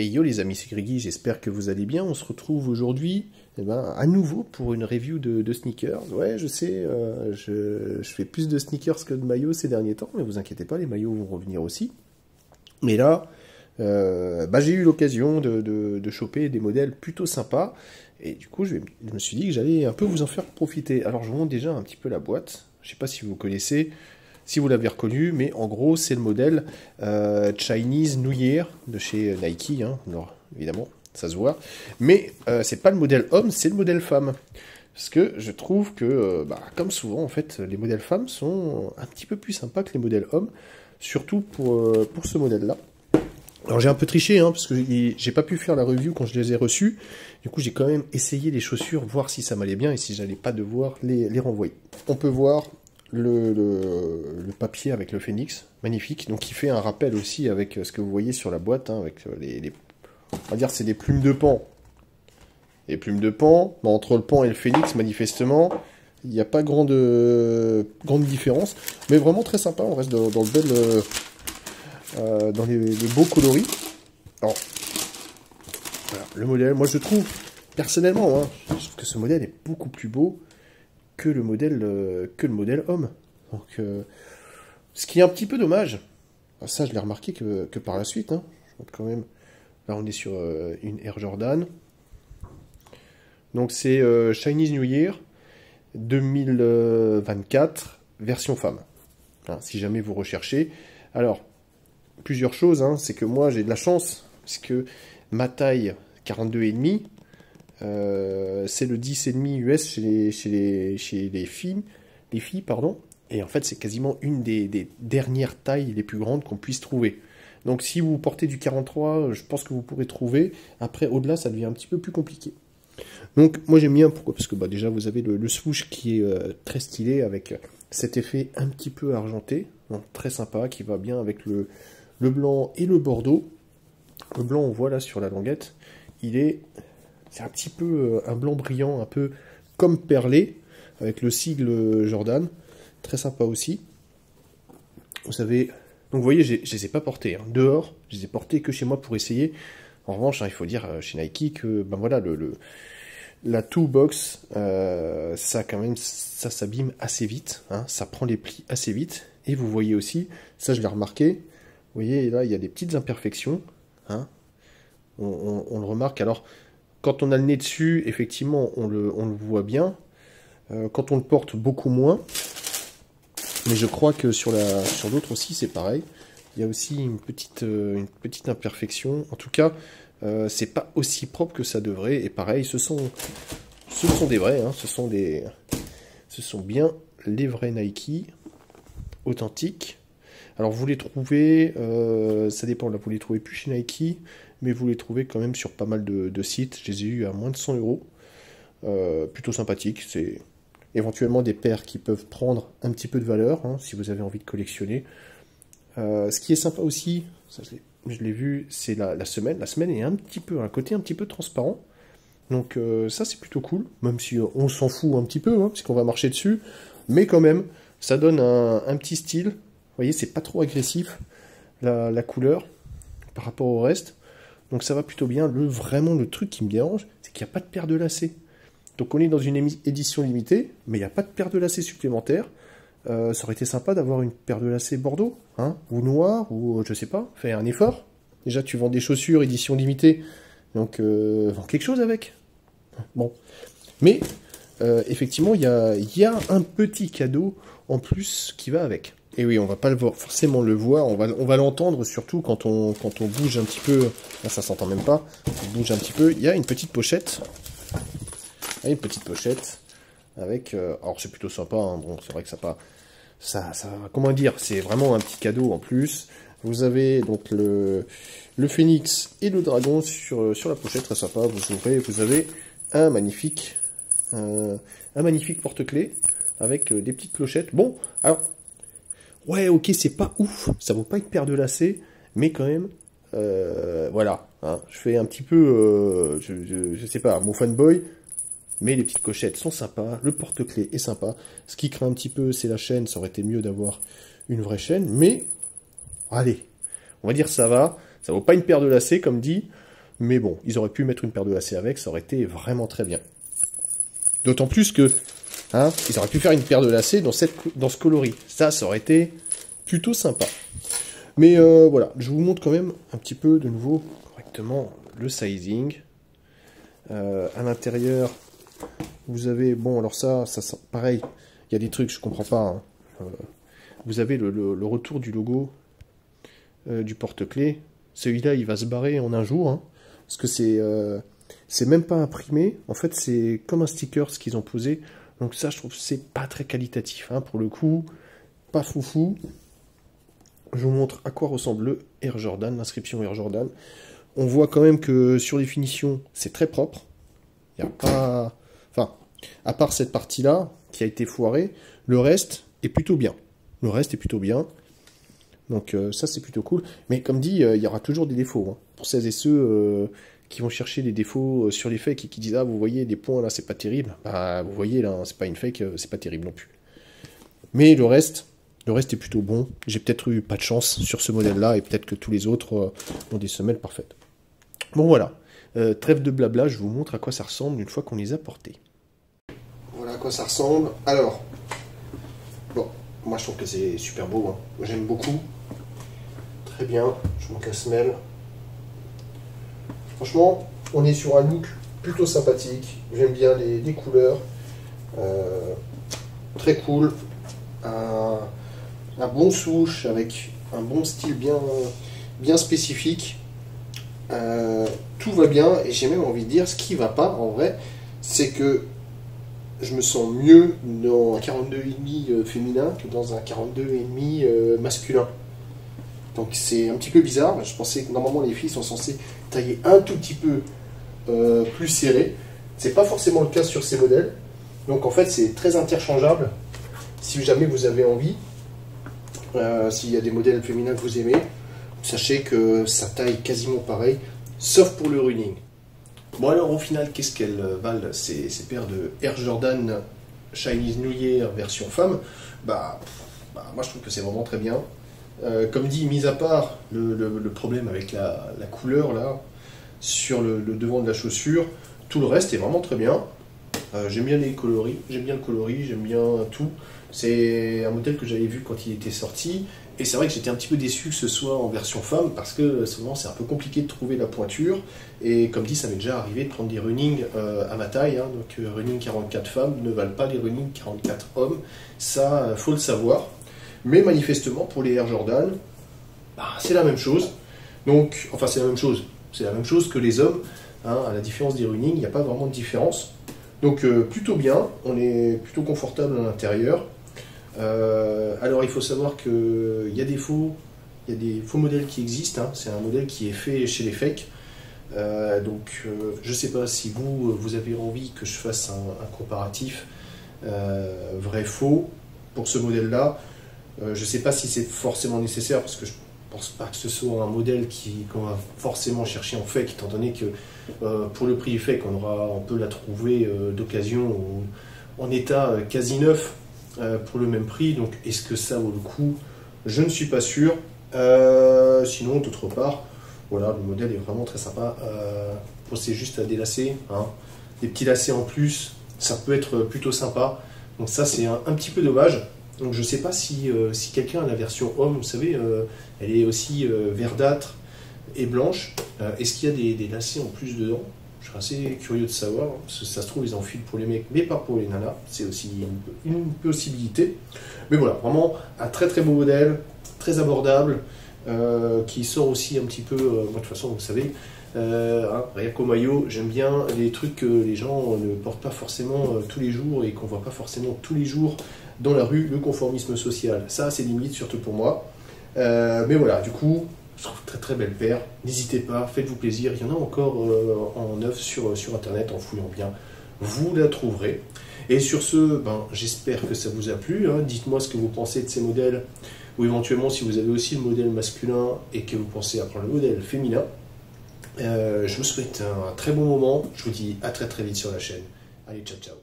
Et yo les amis, c'est Griggy, j'espère que vous allez bien. On se retrouve aujourd'hui à nouveau pour une review de sneakers. Ouais, je sais, je fais plus de sneakers que de maillots ces derniers temps, mais vous inquiétez pas, les maillots vont revenir aussi. Mais là, j'ai eu l'occasion de choper des modèles plutôt sympas. Et du coup, je me suis dit que j'allais un peu vous en faire profiter. Alors, je vous montre déjà un petit peu la boîte. Je sais pas si vous connaissez, si vous l'avez reconnu, mais en gros, c'est le modèle Chinese New Year de chez Nike. Hein. Alors, évidemment, ça se voit. Mais c'est pas le modèle homme, c'est le modèle femme. Parce que je trouve que, comme souvent, en fait, les modèles femmes sont un petit peu plus sympas que les modèles hommes. Surtout pour ce modèle-là. Alors j'ai un peu triché, hein, parce que j'ai pas pu faire la review quand je les ai reçus. Du coup, j'ai quand même essayé les chaussures, voir si ça m'allait bien et si j'allais pas devoir les renvoyer. On peut voir le papier avec le phénix, magnifique. Donc il fait un rappel aussi avec ce que vous voyez sur la boîte, hein, avec on va dire c'est des plumes de paon. Les plumes de paon, entre le paon et le phénix, manifestement, il n'y a pas grande différence. Mais vraiment très sympa, on reste dans le bel... dans les beaux coloris. Alors, voilà, le modèle, moi je trouve, personnellement, hein, je trouve que ce modèle est beaucoup plus beau que le modèle homme. Donc, ce qui est un petit peu dommage, ça je l'ai remarqué que par la suite, hein, quand même, là on est sur une Air Jordan. Donc c'est Chinese New Year 2024, version femme. Hein, si jamais vous recherchez. Alors, plusieurs choses, hein. C'est que moi j'ai de la chance, parce que ma taille 42,5, c'est le 10,5 US chez les filles, pardon, et en fait c'est quasiment une des dernières tailles les plus grandes qu'on puisse trouver. Donc si vous portez du 43, je pense que vous pourrez trouver. Après, au-delà, ça devient un petit peu plus compliqué. Donc moi j'aime bien, pourquoi? Parce que déjà vous avez le swoosh qui est très stylé, avec cet effet un petit peu argenté, donc très sympa, qui va bien avec le blanc et le bordeaux. Le blanc, on voit là sur la languette, c'est un petit peu un blanc brillant, un peu comme perlé, avec le sigle Jordan. Très sympa aussi. Vous savez, donc vous voyez, je les ai pas portés. Hein. Dehors, je les ai portés que chez moi pour essayer. En revanche, hein, il faut dire chez Nike que voilà, la toolbox, ça quand même, ça s'abîme assez vite. Hein, ça prend les plis assez vite. Et vous voyez aussi, ça je l'ai remarqué, vous voyez, là, il y a des petites imperfections. Hein, on le remarque. Alors, quand on a le nez dessus, effectivement, on le voit bien. Quand on le porte, beaucoup moins. Mais je crois que sur l'autre aussi, c'est pareil. Il y a aussi une petite imperfection. En tout cas, c'est pas aussi propre que ça devrait. Et pareil, ce sont des vrais. Hein, ce sont bien les vrais Nike authentiques. Alors vous les trouvez, ça dépend, là vous les trouvez plus chez Nike, mais vous les trouvez quand même sur pas mal de sites. Je les ai eu à moins de 100 €. Plutôt sympathique. C'est éventuellement des paires qui peuvent prendre un petit peu de valeur, hein, si vous avez envie de collectionner. Ce qui est sympa aussi, ça je l'ai vu, c'est la semelle. La semelle est un côté un petit peu transparent. Donc ça c'est plutôt cool, même si on s'en fout un petit peu, hein, puisqu'on va marcher dessus. Mais quand même, ça donne un petit style. Vous voyez, c'est pas trop agressif, la couleur, par rapport au reste. Donc ça va plutôt bien. Vraiment, le truc qui me dérange, c'est qu'il n'y a pas de paire de lacets. Donc on est dans une édition limitée, mais il n'y a pas de paire de lacets supplémentaire. Ça aurait été sympa d'avoir une paire de lacets bordeaux, hein, ou noir, ou je sais pas, faire un effort. Déjà, tu vends des chaussures édition limitée, donc vends quelque chose avec. Bon. Mais, effectivement, il y a un petit cadeau en plus qui va avec. Et oui, on va pas forcément le voir, on va l'entendre surtout quand on bouge un petit peu. Là, ça s'entend même pas. On bouge un petit peu. Il y a une petite pochette. Avec. Alors c'est plutôt sympa. Hein, bon, c'est vrai que ça, comment dire, c'est vraiment un petit cadeau en plus. Vous avez donc le phénix et le dragon sur la pochette, très sympa. Vous ouvrez, vous avez un magnifique porte-clés avec des petites clochettes. Bon, alors. Ouais, ok, c'est pas ouf, ça vaut pas une paire de lacets, mais quand même, voilà, hein, je fais un petit peu, je sais pas, mon fanboy, mais les petites cochettes sont sympas, le porte-clés est sympa. Ce qui craint un petit peu, c'est la chaîne, ça aurait été mieux d'avoir une vraie chaîne, mais, allez, on va dire ça va, ça vaut pas une paire de lacets, comme dit, Mais bon, ils auraient pu mettre une paire de lacets avec, ça aurait été vraiment très bien. D'autant plus que, hein, ils auraient pu faire une paire de lacets dans ce coloris. Ça aurait été plutôt sympa. Mais voilà, je vous montre quand même un petit peu de nouveau correctement le sizing. À l'intérieur, vous avez, bon alors ça pareil, il y a des trucs je comprends pas. Hein. Vous avez le retour du logo du porte-clés. Celui-là il va se barrer en un jour, hein, parce que c'est même pas imprimé. En fait c'est comme un sticker ce qu'ils ont posé. Donc ça je trouve que c'est pas très qualitatif, hein, pour le coup, pas foufou. Je vous montre à quoi ressemble le Air Jordan, l'inscription Air Jordan. On voit quand même que sur les finitions, c'est très propre. Il n'y a pas... Enfin, à part cette partie-là, qui a été foirée, le reste est plutôt bien. Le reste est plutôt bien. Donc ça, c'est plutôt cool. Mais comme dit, il y aura toujours des défauts. Hein. Pour celles et ceux qui vont chercher les défauts sur les fakes et qui disent « Ah, vous voyez, des points là, c'est pas terrible. » Bah, vous voyez, là, c'est pas une fake, c'est pas terrible non plus. Mais le reste est plutôt bon. J'ai peut-être eu pas de chance sur ce modèle-là et peut-être que tous les autres ont des semelles parfaites. Bon, voilà. Trêve de blabla, je vous montre à quoi ça ressemble une fois qu'on les a portés. Voilà à quoi ça ressemble. Alors, bon, moi je trouve que c'est super beau. Hein. Moi j'aime beaucoup. Très bien, je vous montre la semelle. Franchement, on est sur un look plutôt sympathique. J'aime bien les couleurs. Très cool. Un bon souche avec un bon style bien spécifique. Tout va bien et j'ai même envie de dire ce qui va pas en vrai, c'est que je me sens mieux dans un 42,5 féminin que dans un 42,5 masculin. Donc c'est un petit peu bizarre. Je pensais que normalement les filles sont censées tailler un tout petit peu plus serré. C'est pas forcément le cas sur ces modèles. Donc en fait c'est très interchangeable. Si jamais vous avez envie, s'il y a des modèles féminins que vous aimez, sachez que ça taille quasiment pareil, sauf pour le running. Bon alors au final, qu'est-ce qu'elles valent ces paires de Air Jordan Chinese New Year version femme? Moi je trouve que c'est vraiment très bien. Comme dit, mis à part le problème avec la couleur là, sur le devant de la chaussure, tout le reste est vraiment très bien. J'aime bien les coloris, j'aime bien le coloris, j'aime bien tout. C'est un modèle que j'avais vu quand il était sorti. Et c'est vrai que j'étais un petit peu déçu que ce soit en version femme, parce que souvent c'est un peu compliqué de trouver la pointure. Et comme dit, ça m'est déjà arrivé de prendre des running à ma taille. Hein, donc running 44 femmes ne valent pas les running 44 hommes. Ça, faut le savoir. Mais manifestement, pour les Air Jordan, c'est la même chose. Donc, enfin c'est la même chose. C'est la même chose que les hommes. Hein, à la différence des running, il n'y a pas vraiment de différence. Donc plutôt bien, on est plutôt confortable à l'intérieur. Alors il faut savoir qu'il y a des faux modèles qui existent, hein. C'est un modèle qui est fait chez les fakes. Je ne sais pas si vous avez envie que je fasse un comparatif vrai-faux pour ce modèle-là. Je ne sais pas si c'est forcément nécessaire parce que je pense pas que ce soit un modèle qu'on va forcément chercher en fake, étant donné que pour le prix du fake, on peut la trouver d'occasion en état quasi neuf. Pour le même prix, donc est-ce que ça vaut le coup? Je ne suis pas sûr. Sinon, d'autre part, voilà, le modèle est vraiment très sympa. C'est juste à délacer, hein. Des petits lacets en plus, ça peut être plutôt sympa. Donc ça, c'est un petit peu dommage. Donc je ne sais pas si quelqu'un a la version homme, vous savez, elle est aussi verdâtre et blanche. Est-ce qu'il y a des lacets en plus dedans? Je suis assez curieux de savoir, hein, parce que ça se trouve ils en filent pour les mecs, mais pas pour les nanas, c'est aussi une possibilité. Mais voilà, vraiment un très très beau modèle, très abordable, qui sort aussi un petit peu, moi de toute façon vous savez, rien qu'au maillot, j'aime bien les trucs que les gens ne portent pas forcément tous les jours et qu'on voit pas forcément tous les jours dans la rue, le conformisme social. Ça c'est limite, surtout pour moi. Mais voilà, du coup, je trouve très très belle paire. N'hésitez pas, faites-vous plaisir. Il y en a encore en neuf sur internet, en fouillant bien. Vous la trouverez. Et sur ce, j'espère que ça vous a plu. Hein. Dites-moi ce que vous pensez de ces modèles. Ou éventuellement, si vous avez aussi le modèle masculin et que vous pensez à prendre le modèle féminin. Je vous souhaite un très bon moment. Je vous dis à très très vite sur la chaîne. Allez, ciao ciao.